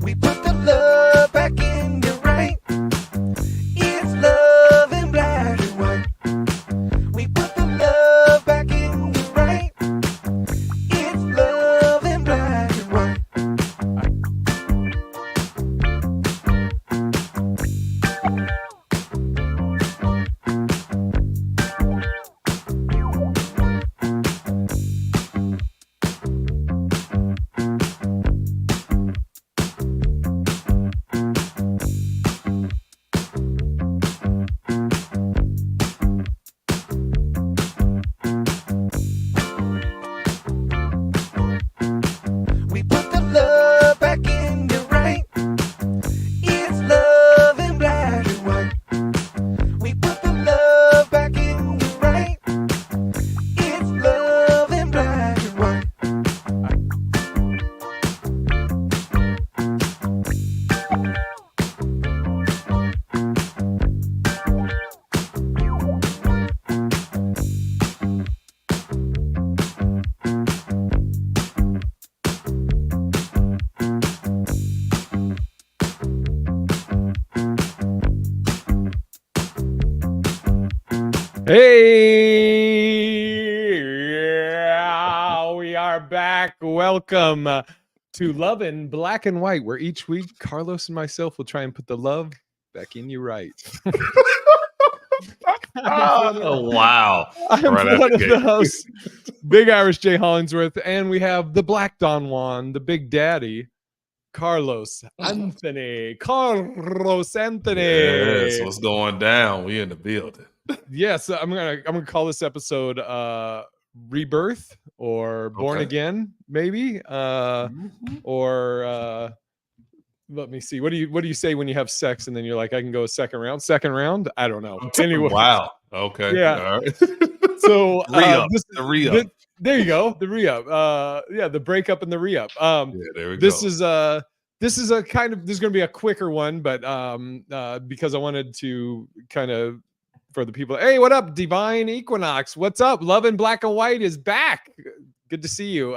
We put the love back in your right. It's love in black and white. We put the love back in your right. It's love in black and white. We put the love back in your right. It's love in black and white. We put the love back in your right. It's love in black and white. Hey, yeah, we are back. Welcome to Love in Black and White, where each week Carlos and myself will try and put the love back in you right. Oh, wow. I'm Right out one the of gate. the hosts, Big Irish Jay Hollingsworth, and we have the Black Don Juan, the Big Daddy, Carlos Anthony. Carlos Anthony. Yes, what's going down? We in the building. Yes, I'm gonna call this episode Rebirth or Born Okay. Again, maybe. Or let me see. What do you say when you have sex and then you're like, I can go a second round? Second round? I don't know. Anyway, Wow. Okay. Yeah. All right. so Re-up. The re-up. there you go. The re-up. Yeah, the breakup and the re-up. Yeah, there we This go. is a kind of, this is gonna be a quicker one, but because I wanted to kind of, for the people, hey, what up, Divine Equinox? What's up? Love in Black and White is back. Good to see you.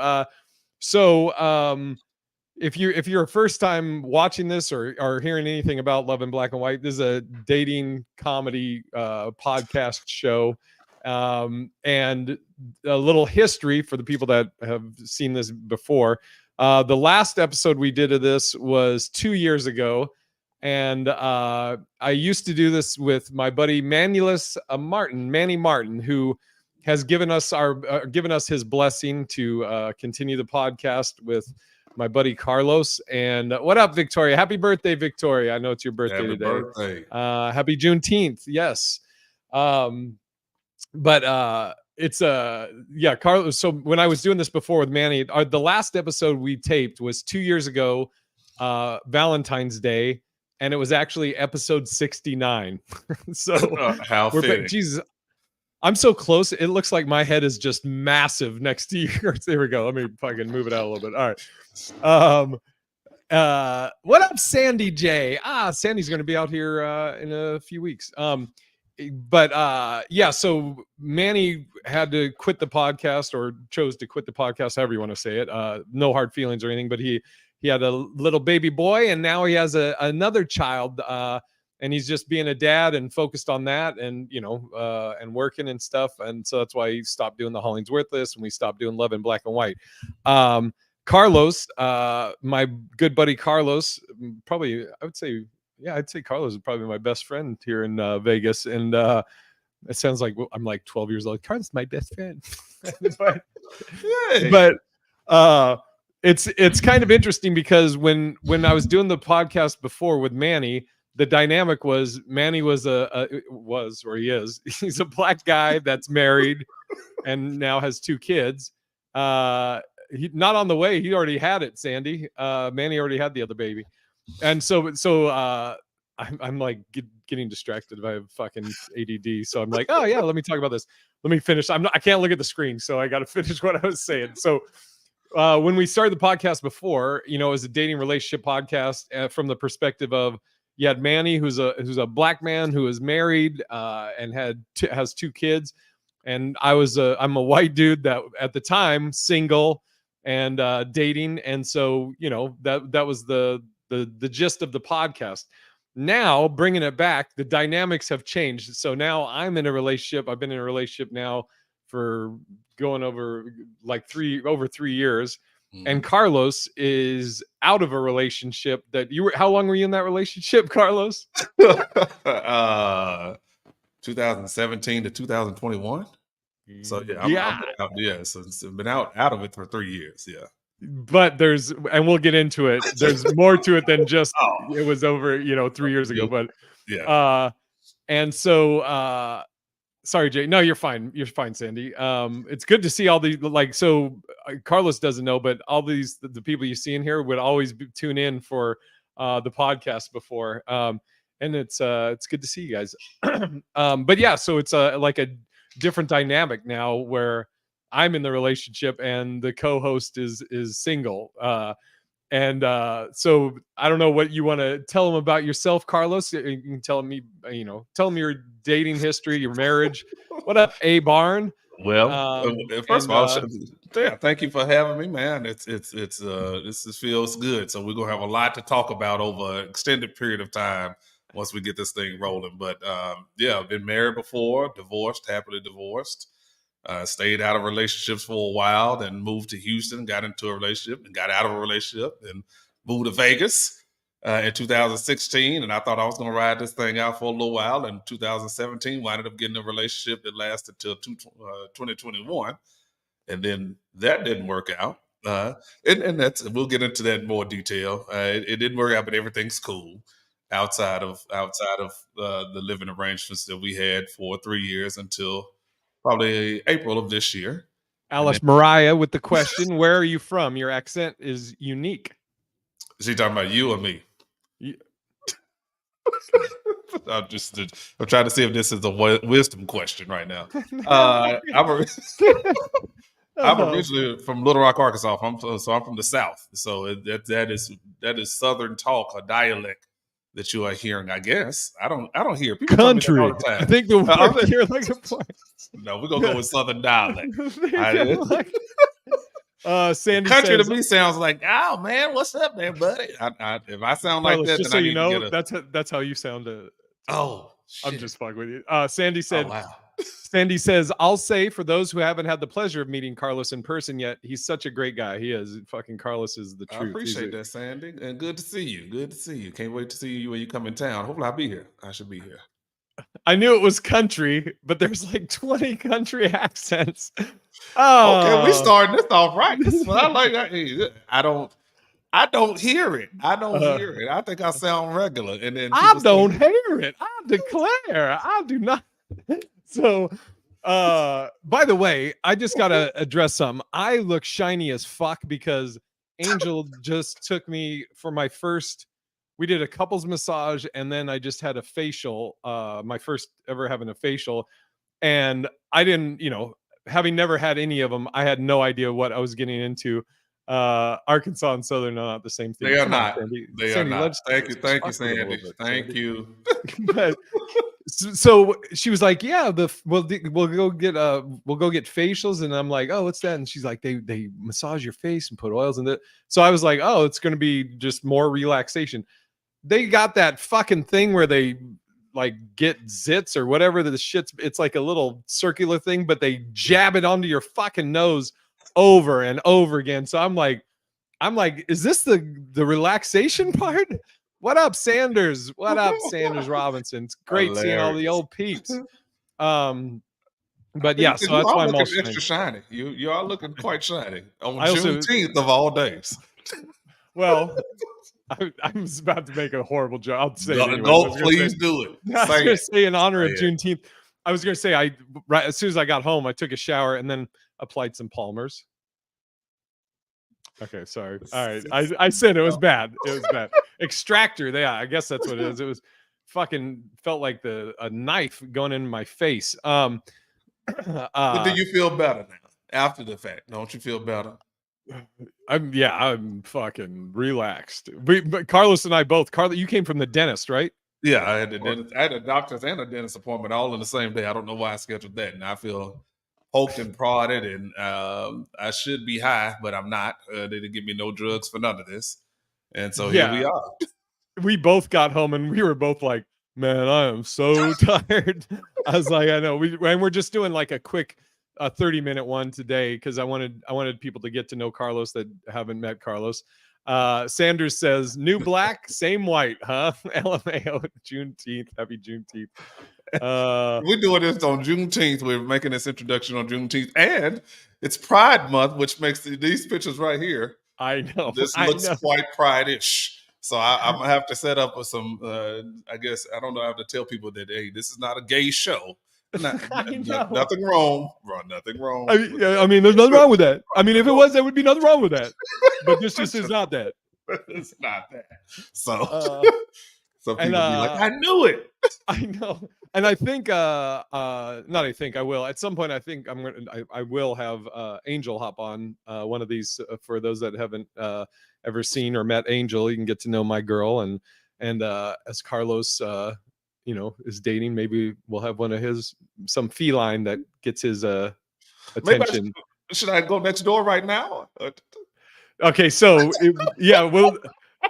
If you're a first time watching this or hearing anything about Love in Black and White, this is a dating comedy podcast show. And a little history for the people that have seen this before. The last episode we did of this was 2 years ago. And I used to do this with my buddy Manny Martin, who has given us his blessing to continue the podcast with my buddy Carlos. And what up, Victoria? Happy birthday, Victoria! I know it's your birthday Happy today. birthday. Happy Juneteenth. Yes. It's yeah, Carlos. So when I was doing this before with Manny, the last episode we taped was 2 years ago, Valentine's Day. And it was actually episode 69. So How fitting. Jesus, I'm so close. It looks like my head is just massive next to yours. There we go. Let me fucking move it out a little bit. All right. What up, Sandy J? Sandy's going to be out here in a few weeks. Yeah, so Manny had to quit the podcast, or chose to quit the podcast, however you want to say it. No hard feelings or anything, but he had a little baby boy, and now he has another child, and he's just being a dad and focused on that, and and working and stuff. And so that's why he stopped doing the Hollingsworth list, and we stopped doing Love in Black and White. Carlos, my good buddy Carlos, probably I'd say Carlos is probably my best friend here in Vegas, and it sounds like I'm like 12 years old. Carlos is my best friend. but it's kind of interesting because when I was doing the podcast before with Manny, the dynamic was Manny was he's a black guy that's married and now has 2 kids. He not on the way. He already had it, Sandy. Manny already had the other baby. And so I'm like getting distracted if I have fucking ADD. So I'm like, oh yeah, let me talk about this. Let me finish. I can't look at the screen, so I got to finish what I was saying. So when we started the podcast before, it was a dating relationship podcast from the perspective of, you had Manny, who's a black man who is married and has 2 kids, and I'm a white dude that at the time single and dating, and so that was the the gist of the podcast. Now, bringing it back, the dynamics have changed. So now I'm in a relationship. I've been in a relationship now for going over like over 3 years. And Carlos is out of a relationship that you were. How long were you in that relationship, Carlos? 2017 to 2021. So yeah, I'm out. Yeah, so I've been out of it for 3 years. Yeah, but and we'll get into it. There's more to it than just it was over, 3 years ago. But yeah, and so sorry, Jay. No, you're fine. You're fine, Sandy. It's good to see all the Carlos doesn't know, but all these the people you see in here would always tune in for the podcast before. And it's good to see you guys. But yeah, so it's like a different dynamic now where I'm in the relationship and the co-host is single. And so I don't know what you want to tell them about yourself, Carlos. You can tell me, tell them your dating history, your marriage. What up, A Barn? Well, first of all, thank you for having me, man. This feels good. So we're gonna have a lot to talk about over an extended period of time once we get this thing rolling. But yeah, I've been married before, divorced, happily divorced. Stayed out of relationships for a while, then moved to Houston, got into a relationship, and got out of a relationship, and moved to Vegas in 2016. And I thought I was going to ride this thing out for a little while. In 2017, wound up getting a relationship that lasted till 2021, and then that didn't work out. And we'll get into that in more detail. It didn't work out, but everything's cool outside of the living arrangements that we had for 3 years until probably April of this year. Alice Mariah with the question, where are you from? Your accent is unique. Is he talking about you or me? I'm trying to see if this is a wisdom question right now. I'm originally from Little Rock, Arkansas. I'm from the South. So that is Southern talk, a dialect that you are hearing. I guess I don't hear people country. All the time. I think the word here like a point. No, we're gonna go with Southern dialect. Sandy country says, to me sounds like, oh man, what's up there, buddy? If I sound like that, just then so you know, that's how you sound. Shit. I'm just fucking with you. Sandy said, oh, wow. Sandy says, I'll say for those who haven't had the pleasure of meeting Carlos in person yet, he's such a great guy. He is. Fucking Carlos is the truth. I appreciate that, Sandy. And good to see you. Good to see you. Can't wait to see you when you come in town. Hopefully I'll be here. I should be here. I knew it was country, but there's like 20 country accents. Oh, okay, we starting this off right. This is what I like. I don't hear it. I don't hear it. I think I sound regular. And then I don't hear it. I declare, I do not. So, by the way, I just gotta address something. I look shiny as fuck because Angel just took me for my first. We did a couples massage, and then I just had a facial. My first ever having a facial, and I didn't, having never had any of them, I had no idea what I was getting into. Arkansas and Southern are not the same thing. They are not. They are not. Thank you, Sandy. Thank you. But, so she was like, "Yeah, we'll go get facials," and I'm like, "Oh, what's that?" And she's like, "They massage your face and put oils in it." So I was like, "Oh, it's going to be just more relaxation." They got that fucking thing where they like get zits or whatever the shit's. It's like a little circular thing, but they jab it onto your fucking nose over and over again. So I'm like, is this the relaxation part? What up, Sanders? What up, Sanders Robinson? It's great seeing all the old peeps. But yeah, so that's why I'm all extra shiny. You are looking quite shiny on Juneteenth of all days. Well, I'm about to make a horrible joke. I'll say it anyway. No, please do it. I was going to say in honor of Juneteenth. I was going to say right as soon as I got home, I took a shower and then applied some Palmers. Okay, sorry. All right, I said it was bad. It was bad. Extractor. Yeah, I guess that's what it is. It was fucking felt like a knife going in my face. But do you feel better now after the fact? Don't you feel better? I'm fucking relaxed. But Carlos and I both. Carlos, you came from the dentist, right? Yeah, I had a doctor's and a dentist appointment all in the same day. I don't know why I scheduled that, and I feel poked and prodded, and I should be high, but I'm not. They didn't give me no drugs for none of this, And so here Yeah. we are. We both got home and we were both like, man, I am so tired. I was like, I know. And we're just doing like a quick 30-minute one today because I wanted people to get to know Carlos that haven't met Carlos. Sanders says, new black, same white, huh? LMAO, Juneteenth. Happy Juneteenth. We're doing this on Juneteenth. We're making this introduction on Juneteenth. And it's Pride Month, which makes these pictures right here. I know. This looks quite Pride-ish. So I'm going to have to set up with some, I guess, I don't know, I have to tell people that, hey, this is not a gay show. Nothing wrong. Nothing wrong. I mean, there's nothing wrong with that. I mean, if it was, there would be nothing wrong with that. But this just is not that. It's not that. So some people be like, I knew it. I know. And I think not I think I will. At some point I think I will have Angel hop on one of these for those that haven't ever seen or met Angel. You can get to know my girl and as Carlos is dating, maybe we'll have one of some feline that gets his attention. Should I go next door right now? Okay, so we'll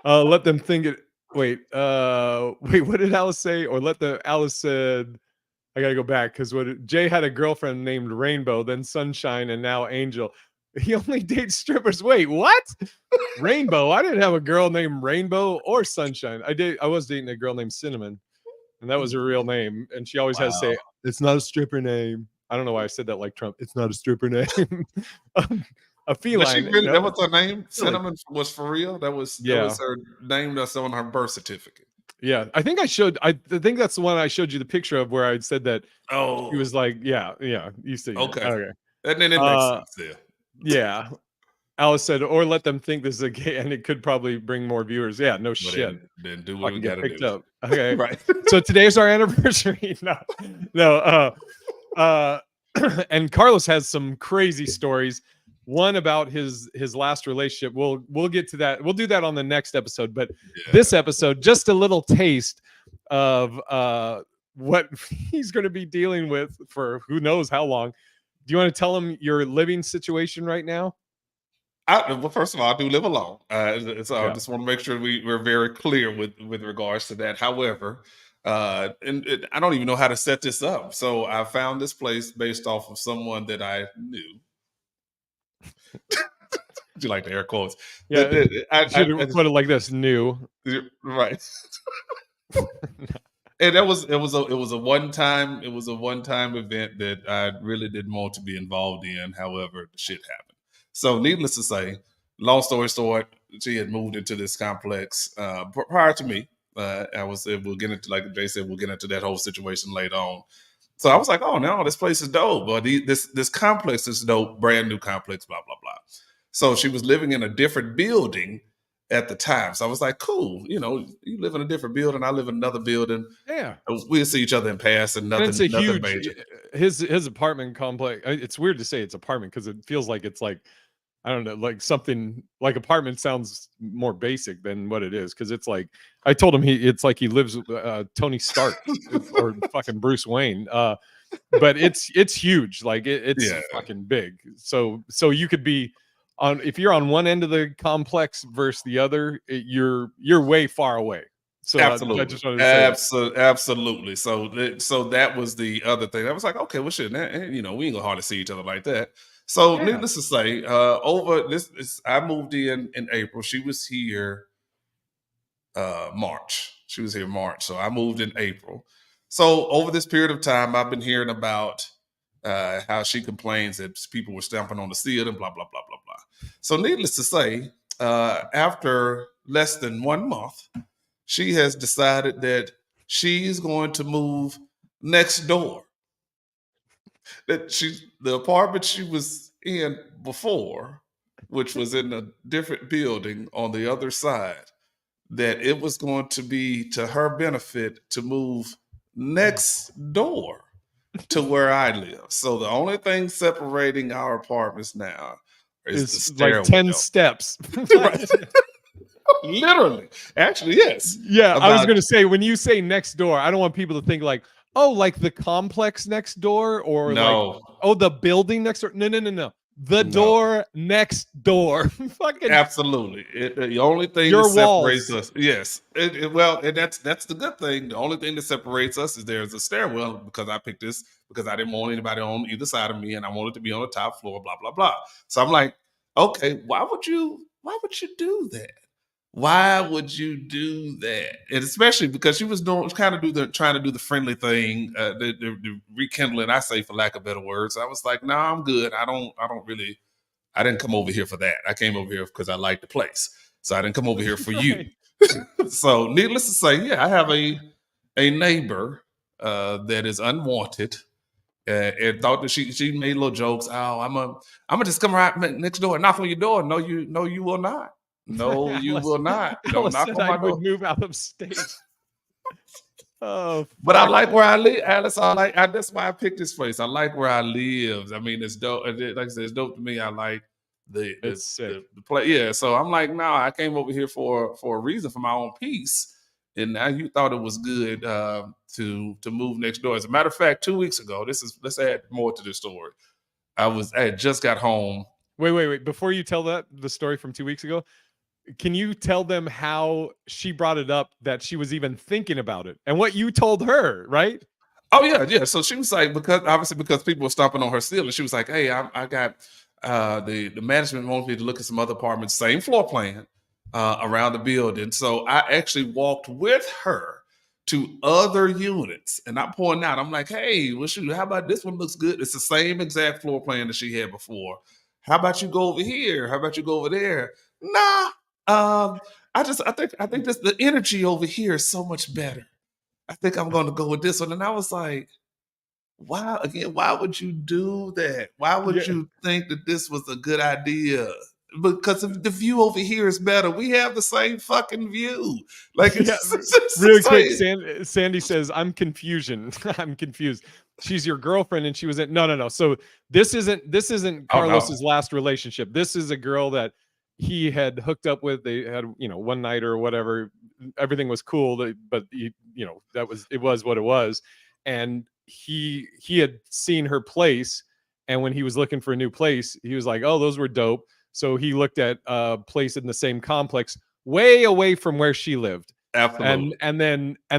let them think it. Wait, what did Alice say? Or Alice said, I gotta go back because Jay had a girlfriend named Rainbow, then Sunshine, and now Angel. He only dates strippers. Wait, what? Rainbow? I didn't have a girl named Rainbow or Sunshine. I was dating a girl named Cinnamon, and that was her real name. And she always has to say, it's not a stripper name. I don't know why I said that like Trump. It's not a stripper name. A feline. That was her name. Cinnamon was for real. That was her name that's on her birth certificate. Yeah, I think I think that's the one I showed you the picture of where I said that. Oh, he was like, yeah. You see, okay, and then it makes sense there. Yeah, Alice said, or let them think this is a gay, and it could probably bring more viewers. Yeah, no shit. Then do what we got to do. Up. Okay, right. So today's our anniversary. No. And Carlos has some crazy stories. One about his last relationship. We'll get to that. We'll do that on the next episode. But this episode, just a little taste of what he's going to be dealing with for who knows how long. Do you want to tell him your living situation right now? Well, first of all, I do live alone. So I just want to make sure we're very clear with regards to that. However, and I don't even know how to set this up. So I found this place based off of someone that I knew. Do you like the air quotes? Yeah, I should put it like this: new, right? And it was a one time event that I really didn't want to be involved in. However, the shit happened. So, needless to say, long story short, she had moved into this complex prior to me. We'll get into, like Jay said, we'll get into that whole situation later on. So I was like, oh no, this place is dope. But this complex is dope, brand new complex, blah, blah, blah. So she was living in a different building at the time. So I was like, cool, you live in a different building, I live in another building. Yeah. We'll see each other in passing. Nothing, and it's a huge major. His apartment complex. It's weird to say it's apartment because it feels like it's like, I don't know, like something like apartment sounds more basic than what it is. Cause it's like, I told him it's like he lives with Tony Stark or fucking Bruce Wayne. But it's huge. Like it's fucking big. So you could be if you're on one end of the complex versus the other, you're way far away. So absolutely. I just wanted to say absolutely. So that was the other thing. I was like, okay, well shit, we ain't gonna hardly see each other like that. So needless to say, I moved in April. She was here March. She was here March. So I moved in April. So over this period of time, I've been hearing about how she complains that people were stamping on the ceiling, blah, blah, blah, blah, blah. So needless to say, after less than 1 month, she has decided that she's going to move next door. That the apartment she was in before, which was in a different building on the other side, that it was going to be to her benefit to move next door to where I live. So the only thing separating our apartments now is the stairwell. Like 10 steps. Literally. Actually, yes. Yeah, I was going to say, when you say next door, I don't want people to think like, oh, like the complex next door or no. Like, oh, the building next door. No. The door next door. Fucking absolutely. The only thing your that separates walls. us, yes. Well, and that's the good thing. The only thing that separates us is there's a stairwell because I picked this because I didn't want anybody on either side of me, and I wanted to be on the top floor. Blah blah blah. So I'm like, okay, why would you do that? Why would you do that? And especially because she was trying to do the friendly thing, the rekindling. I say, for lack of better words, I was like, no, I'm good. I didn't come over here for that. I came over here because I like the place. So I didn't come over here for you. So needless to say, yeah, I have a neighbor that is unwanted. And thought that she made little jokes. Oh, I'm gonna just come right next door and knock on your door. No, you will not. No, you will not. Don't Alice knock said on I my would door. move out of state. Oh, But I fuck. like where I live, Alice. That's why I picked this place. I like where I live. I mean, it's dope. Like I said, it's dope to me. I like It's sick. the play. Yeah. So I'm like, no, I came over here for a reason, for my own peace. And now you thought it was good to move next door. As a matter of fact, 2 weeks ago, let's add more to this story. I had just got home. Wait. Before you tell the story from 2 weeks ago, can you tell them how she brought it up that she was even thinking about it and what you told her, right? Oh yeah. So she was like, because people were stomping on her ceiling, she was like, hey, I got the management wanted me to look at some other apartments, same floor plan around the building. So I actually walked with her to other units, and I'm pointing out. I'm like, hey, well, shoot, how about this one looks good? It's the same exact floor plan that she had before. How about you go over here? How about you go over there? Nah. I think this the energy over here is so much better. I think I'm going to go with this one. And I was like, wow, again, why would you do that? Why would Yeah. you think that this was a good idea? Because if the view over here is better. We have the same fucking view. Like Yeah, it's really quick. insane. Sandy says, "I'm confusion. I'm confused. She's your girlfriend, and she was in no. So this isn't Oh no. Carlos's last relationship. This is a girl that he had hooked up with. They had one night or whatever. Everything was cool, but it was what it was. And he had seen her place, and when he was looking for a new place, he was like, oh, those were dope. So he looked at a place in the same complex, way away from where she lived. Absolutely. And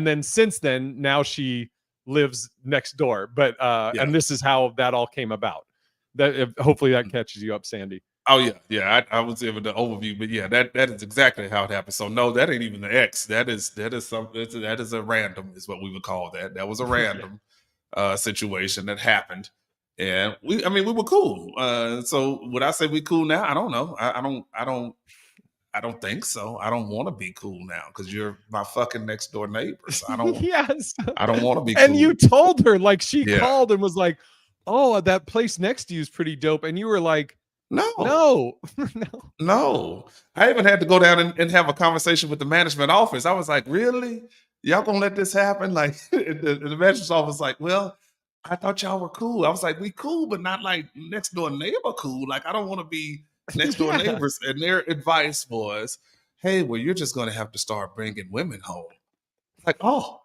then since then, now she lives next door. But and this is how that all came about. That hopefully that catches you up, Sandy. Oh yeah. I was able to overview, but yeah, that is exactly how it happened. So no, that ain't even the X. That is something. That is a random, is what we would call that. That was a random situation that happened, and we were cool. So would I say we cool now? I don't know. I don't think so. I don't want to be cool now because you're my fucking next door neighbor. So Yes. I don't want to be And cool. you told her, like, she Yeah. called and was like, oh, that place next to you is pretty dope. And you were like, No. no. No. I even had to go down and have a conversation with the management office. I was like, really? Y'all gonna let this happen? Like the management office was like, well, I thought y'all were cool. I was like, we cool, but not like next door neighbor cool. Like I don't want to be next door Yeah. neighbors. And their advice was, hey, well, you're just going to have to start bringing women home. Like, oh,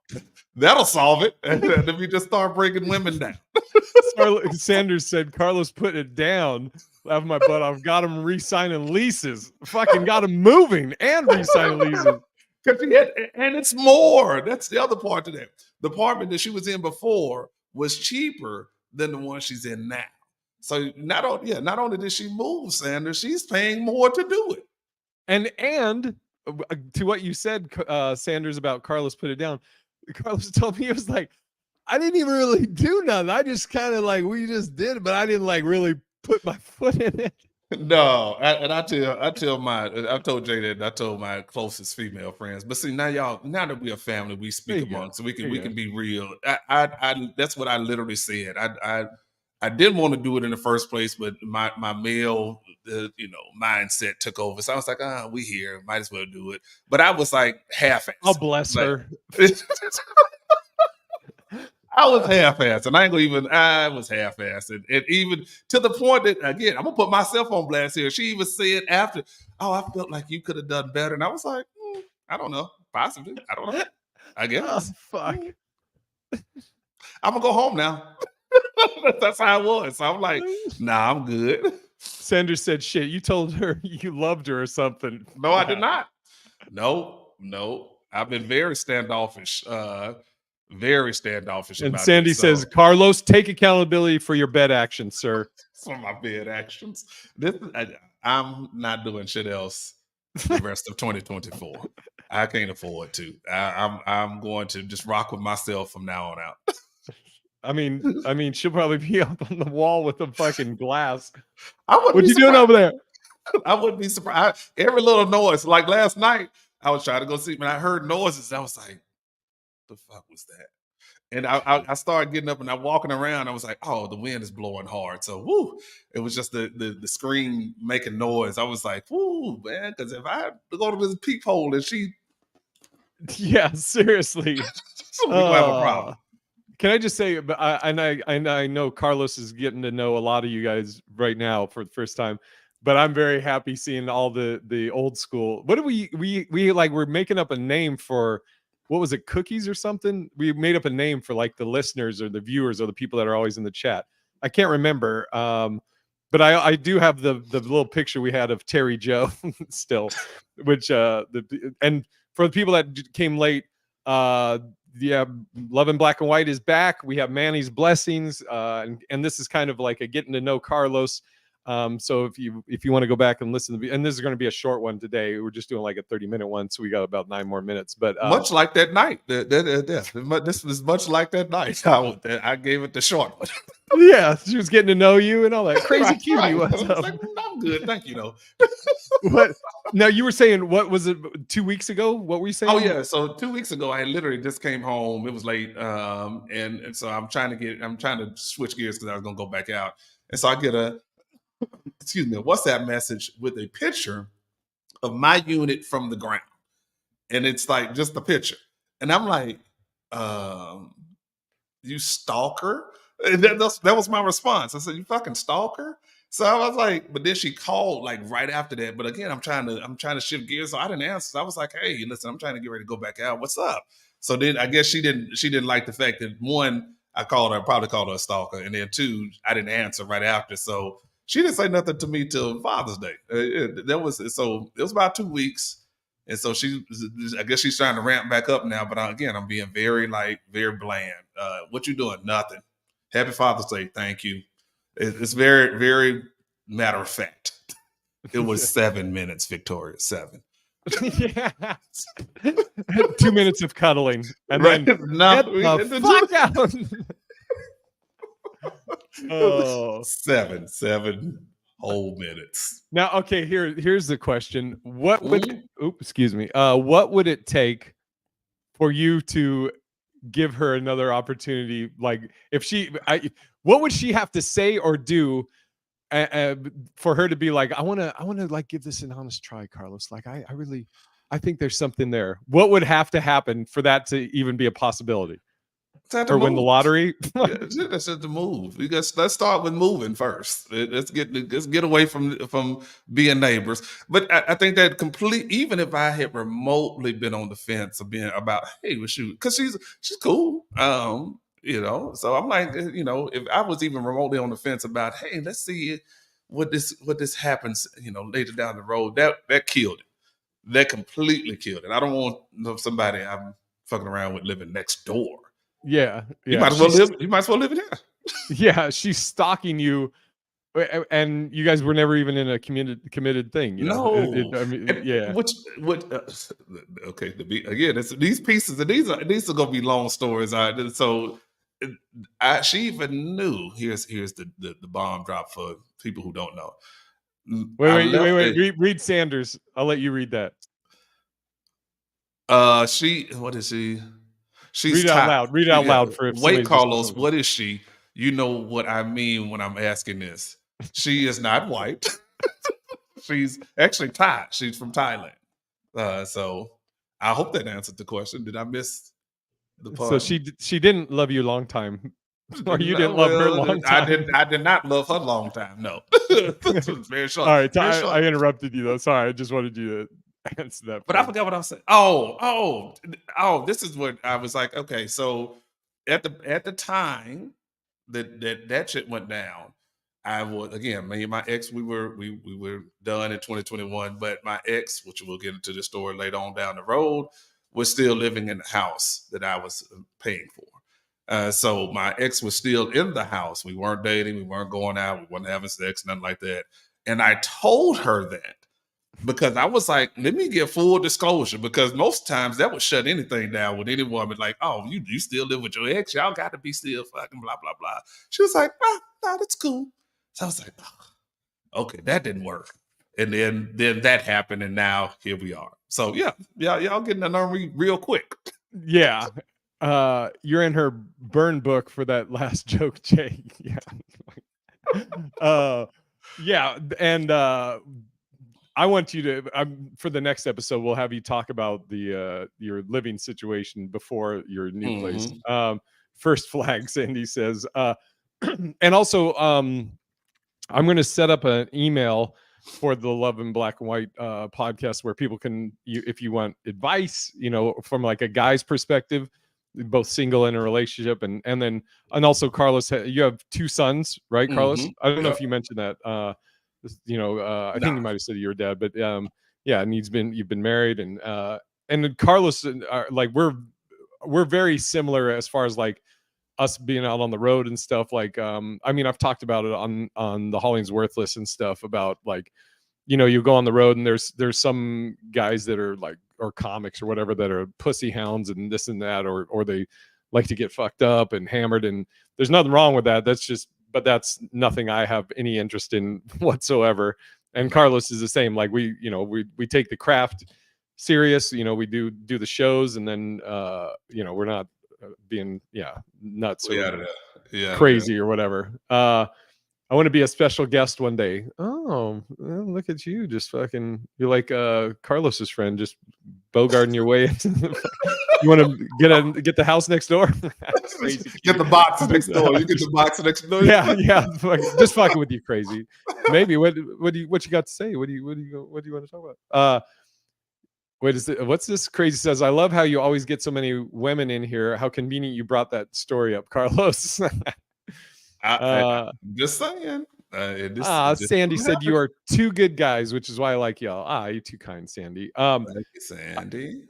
that'll solve it. And then we just start bringing women down. Sanders said, Carlos put it down. Laughing my butt off. Got him re-signing leases. Fucking got him moving and re-signing leases. And it's more. That's the other part to that. The apartment that she was in before was cheaper than the one she's in now. So not only did she move, Sanders, she's paying more to do it. And to what you said, Sanders, about Carlos put it down. Carlos told me, he was like, I didn't even really do nothing. I just kind of like, we just did it, but I didn't like really put my foot in it. No, I told Jay that, I told my closest female friends. But see, now that we're a family, we speak amongst, so we can be real. I that's what I literally said. I didn't want to do it in the first place, but my male mindset took over. So I was like, we here, might as well do it. But I was like half-assed. Oh, bless her. I was half-assed, and I was half-assed. And even to the point that, again, I'm going to put myself on blast here. She even said after, oh, I felt like you could have done better. And I was like, I don't know. Possibly. I don't know. I guess. Oh, fuck. I'm going to go home now. That's how it was. So I'm like, nah, I'm good. Sanders said, "Shit, you told her you loved her or something." No, I did not. No. I've been very standoffish. Very standoffish And about Sandy this. So says, "Carlos, take accountability for your bed actions, sir." some of my bad actions. I'm not doing shit else the rest of 2024. I can't afford to. I'm going to just rock with myself from now on out. I mean, she'll probably be up on the wall with a fucking glass. I wouldn't What be you doing surprised. over there? I wouldn't be surprised. Every little noise, like last night, I was trying to go sleep and I heard noises. I was like, "The fuck was that?" And I started getting up and I'm walking around. I was like, "Oh, the wind is blowing hard." So, woo! It was just the screen making noise. I was like, "Woo, man!" Because if I go to this peephole and she, Yeah, seriously. we gonna have a problem. Can I just say, but I know Carlos is getting to know a lot of you guys right now for the first time, but I'm very happy seeing all the old school. What do we like? We're making up a name for, what was it, cookies or something? We made up a name for like the listeners or the viewers or the people that are always in the chat. I can't remember. But I do have the little picture we had of Terry Joe still, which and for the people that came late, yeah, Love in Black and White is back. We have Manny's blessings, and this is kind of like a getting to know Carlos. So if you want to go back and listen to, and this is going to be a short one today, we're just doing like a 30-minute one, so we got about 9 more minutes. But Much like that night. This was much like that night. I gave it the short one. yeah, she was getting to know you and all that crazy cutie. Right. What's I was up? like, I'm good, thank you. Though. What? Now you were saying, what was it 2 weeks ago? What were you saying? Oh yeah, so 2 weeks ago I literally just came home. It was late, and so I'm trying to switch gears because I was gonna go back out, and so I get a WhatsApp message with a picture of my unit from the ground, and it's like just a picture, and I'm like, "You stalker." And that was my response. I said, "You fucking stalker." So I was like, but then she called like right after that. But again, I'm trying to shift gears. So I didn't answer. So I was like, "Hey, listen, I'm trying to get ready to go back out. What's up?" So then I guess she didn't like the fact that, one, probably called her a stalker, and then two, I didn't answer right after. So she didn't say nothing to me till Father's Day. It was about 2 weeks. And so I guess she's trying to ramp back up now. But again, I'm being very bland. What you doing? Nothing. Happy Father's Day. Thank you. It's very, very matter of fact. It was 7 minutes, Victoria. 7. Yeah. 2 minutes of cuddling, and Right? then No, get the fuck out. Oh. 7 whole minutes. Now, okay, here's the question. What would excuse me. What would it take for you to give her another opportunity? Like, if what would she have to say or do for her to be like, I want to like give this an honest try, Carlos. Like, I really, I think there's something there. What would have to happen for that to even be a possibility? Or win the lottery? That's just the move. Let's start with moving first. Let's get away from being neighbors. But I think that even if I had remotely been on the fence of being about, hey, well, shoot, because she's cool. So I'm like, if I was even remotely on the fence about, hey, let's see what this happens, later down the road, that killed it. That completely killed it. I don't want somebody I'm fucking around with living next door. Yeah. You might as well live. You might as well live in there. Yeah, she's stalking you, and you guys were never even in a committed thing. No, I mean, yeah. Okay. Again, these pieces, and these are gonna be long stories. So she even knew. Here's the bomb drop for people who don't know. Wait. Read Sanders. I'll let you read that. What is she? She's read it out loud. Read it out loud for wait, Carlos. What is she? You know what I mean when I'm asking this. She is not white. She's actually Thai. She's from Thailand. So I hope that answered the question. Did I miss the part? So she didn't love you a long time, or you didn't love her long time. I did not love her long time. No, very short. All right, I interrupted you though. Sorry, I just wanted you to answer that. But I forgot what I was saying. Oh! This is what I was like. Okay, so at the time that shit went down, I would, again, me and my ex, we were done in 2021, but my ex, which we'll get into the story later on down the road, was still living in the house that I was paying for. So my ex was still in the house. We weren't dating, we weren't going out, we weren't having sex, nothing like that. And I told her that because I was like, let me get full disclosure, because most times that would shut anything down with any woman. Like, oh, you still live with your ex? Y'all got to be still fucking blah blah blah. She was like, no, that's cool. So I was like, oh, okay, that didn't work. And then that happened, and now here we are. So yeah, y'all getting to know me real quick. Yeah. You're in her burn book for that last joke, Jay. Yeah. Yeah, and I want you to for the next episode, we'll have you talk about the your living situation before your new place. First flag, Sandy says. And also I'm going to set up an email for the Love in Black and White podcast where people can, if you want advice, from like a guy's perspective, both single and in a relationship, and also Carlos, you have 2 sons, right, Carlos? I don't know if you mentioned that. I think you might have said you're dad, but yeah, and you've been married, and Carlos are like we're very similar as far as like us being out on the road and stuff. Like I mean, I've talked about it on the Hollings Worthless and stuff about like, you go on the road and there's some guys that are like, or comics or whatever, that are pussy hounds and this and that, or they like to get fucked up and hammered, and there's nothing wrong with that. But that's nothing I have any interest in whatsoever. And Carlos is the same. Like we take the craft serious. We do the shows, and then we're not being nuts or crazy or whatever. I want to be a special guest one day. Oh, well, look at you, just fucking, you're like Carlos's friend, just bogarting your way into you want to get the house next door? Crazy. Get the box next door. You get the box next door. Yeah, just fucking with you, crazy. Maybe what you got to say? What do you want to talk about? What's this? Crazy says, I love how you always get so many women in here. How convenient you brought that story up, Carlos. I'm just saying. Sandy said you are 2 good guys, which is why I like y'all. You're too kind, Sandy. Thank you, Sandy.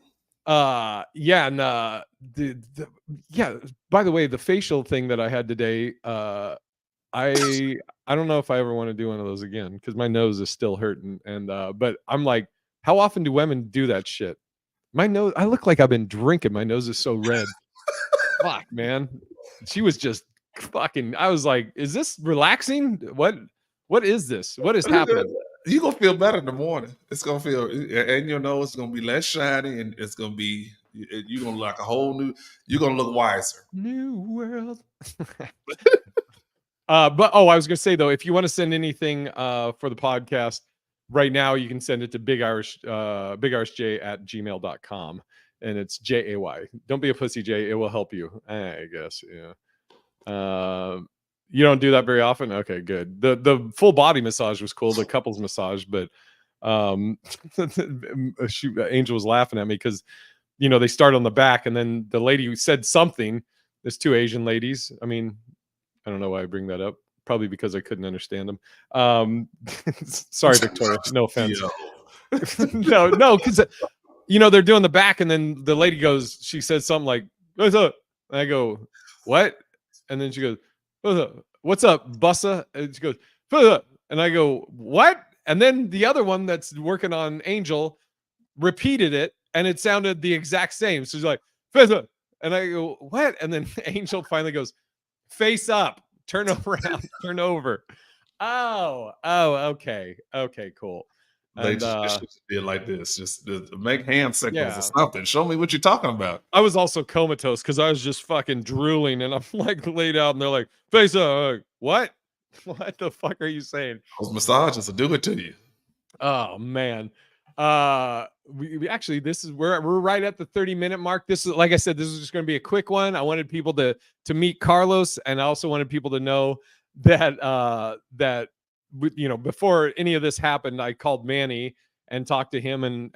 Yeah, and by the way, the facial thing that I had today, I don't know if I ever want to do one of those again, because my nose is still hurting, and but I'm like, how often do women do that shit? My nose, I look like I've been drinking. My nose is so red. Fuck, man. She was just fucking, I was like, is this relaxing? What is this? What is happening? You're gonna feel better in the morning. It's gonna feel, and your nose is gonna be less shiny, and it's gonna be, you're gonna look like a whole new, you're gonna look wiser. New world. But I was gonna say though, if you want to send anything for the podcast right now, you can send it to bigirishj@gmail.com, and it's JAY. Don't be a pussy, Jay. It will help you, I guess. Yeah. You don't do that very often. Okay, good. The full body massage was cool, the couples massage, but Angel was laughing at me because they start on the back, and then the lady who said something, there's 2 Asian ladies. I mean, I don't know why I bring that up. Probably because I couldn't understand them. Sorry, Victoria. No offense. No, because they're doing the back, and then the lady goes, she says something like, "What's up?" And I go, "What?" And then she goes, "What's up, bussa?" And she goes, "What's up?" And I go, "What?" And then the other one that's working on Angel repeated it, and it sounded the exact same. So she's like, "What's up?" And I go, "What?" And then Angel finally goes, "Face up, turn around, turn over." Oh, okay, cool. They just did like this, just make hand signals or something. Show me what you're talking about. I was also comatose because I was just fucking drooling, and I'm like laid out, and they're like, "Face up." Like, what? What the fuck are you saying? Those massages will do it to you. Oh man. We actually, we're right at the 30-minute mark. This is, like I said, this is just going to be a quick one. I wanted people to meet Carlos, and I also wanted people to know that before any of this happened, I called Manny and talked to him, and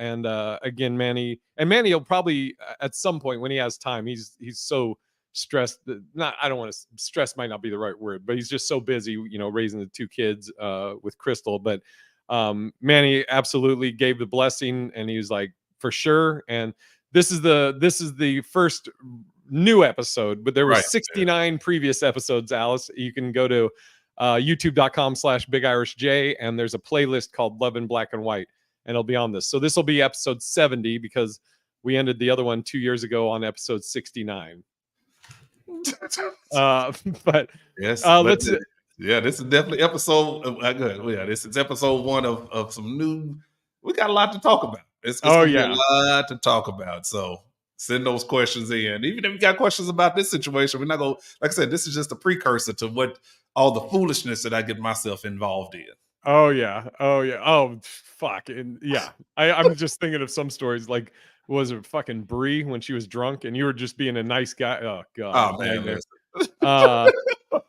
again, Manny will probably at some point when he has time, he's so stressed. Not, I don't want to, stress might not be the right word, but he's just so busy, raising the 2 kids with Crystal. But Manny absolutely gave the blessing, and he was like, for sure. And this is the first new episode, but there were 69 previous episodes. Alice, you can go to youtube.com/Big Irish J, and there's a playlist called Love in Black and White, and it'll be on this. So this will be episode 70 because we ended the other one 2 years ago on episode 69. But yes, let's. This is definitely episode. This is episode 1 of some new. We got a lot to talk about. It's gonna be a lot to talk about. So send those questions in. Even if you got questions about this situation, we're not going. Like I said, this is just a precursor to what all the foolishness that I get myself involved in. Oh yeah. Oh fuck. And yeah, I'm just thinking of some stories like, was it fucking Brie when she was drunk and you were just being a nice guy? Oh god. Oh man.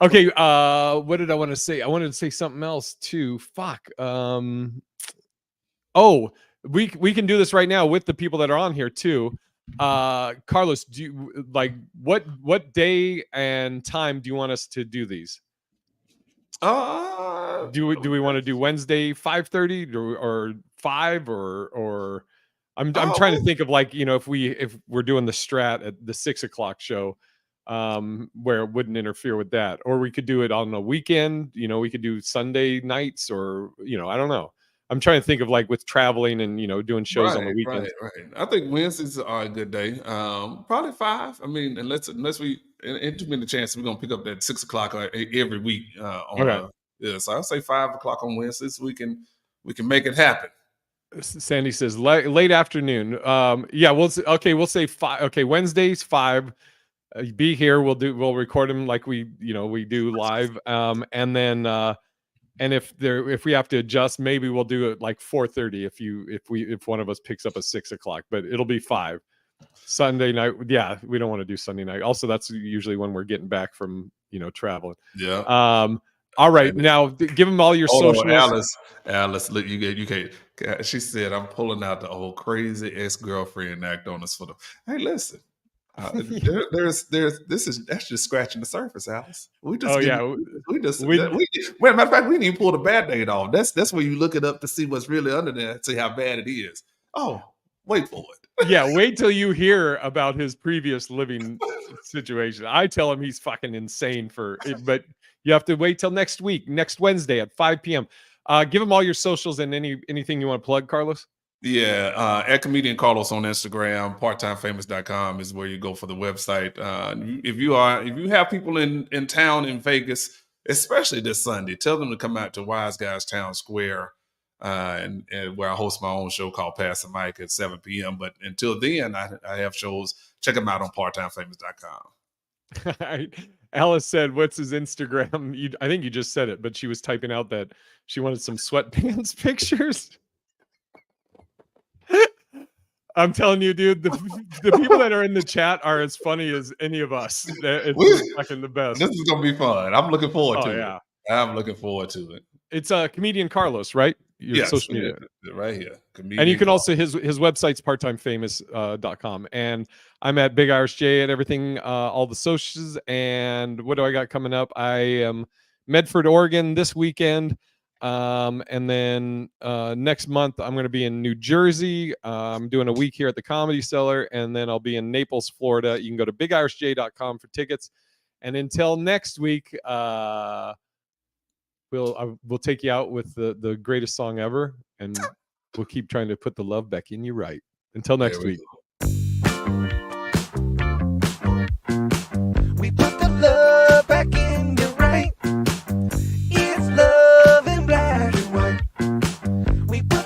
Okay. What did I want to say? I wanted to say something else too. Fuck. Oh, we can do this right now with the people that are on here too. Carlos, do you like what day and time do you want us to do these? Do we want to do Wednesday 5:30 or 5 or I'm trying to think of like, if we're doing the strat at the 6:00 show, where it wouldn't interfere with that, or we could do it on a weekend. We could do Sunday nights, or I don't know. I'm trying to think of like with traveling and doing shows on the weekends. Right. I think Wednesdays are a good day. Probably 5. I mean, unless we in too many chances we're gonna pick up that 6:00 every week. So I'll say 5:00 on Wednesdays. We can make it happen. Sandy says late afternoon. We'll say 5. Okay, Wednesdays 5. Be here. We'll record them like we do live. And then and if we have to adjust, maybe we'll do it like 4:30 if one of us picks up a 6:00, but it'll be 5. Sunday night. Yeah, we don't want to do Sunday night. Also, that's usually when we're getting back from traveling. Yeah. All right, now give them all your socials. Alice, look, you can't. She said, "I'm pulling out the old crazy ex-girlfriend act on us for the." Hey, listen, that's just scratching the surface, Alice. Matter of fact, we didn't even pull the Band-Aid off. That's where you look it up to see what's really under there and see how bad it is. Oh, wait for it. Yeah, wait till you hear about his previous living situation. I tell him he's fucking insane but you have to wait till next Wednesday at 5 p.m. Give him all your socials and anything you want to plug, Carlos. Yeah, at Comedian Carlos on Instagram. Parttimefamous.com is where you go for the website. If you have people in town in Vegas, especially this Sunday, tell them to come out to Wise Guys Town Square, and where I host my own show called Pass the Mic at 7 p.m. But until then, I have shows. Check them out on parttimefamous.com. All right. Alice said, what's his Instagram? I think you just said it, but she was typing out that she wanted some sweatpants pictures. I'm telling you, dude, the people that are in the chat are as funny as any of us. It's fucking the best. This is going to be fun. I'm looking forward to it. I'm looking forward to it. It's Comedian Carlos, right? Your social media. Right here. Comedian and you can Carlos. also, his website's parttimefamous.com. And I'm at Big Irish J at everything, all the socials. And what do I got coming up? I am Medford, Oregon this weekend. And then next month, I'm going to be in New Jersey. I'm doing a week here at the Comedy Cellar. And then I'll be in Naples, Florida. You can go to bigirishj.com for tickets. And until next week, we'll take you out with the greatest song ever, and we'll keep trying to put the love back in you right. Until next week.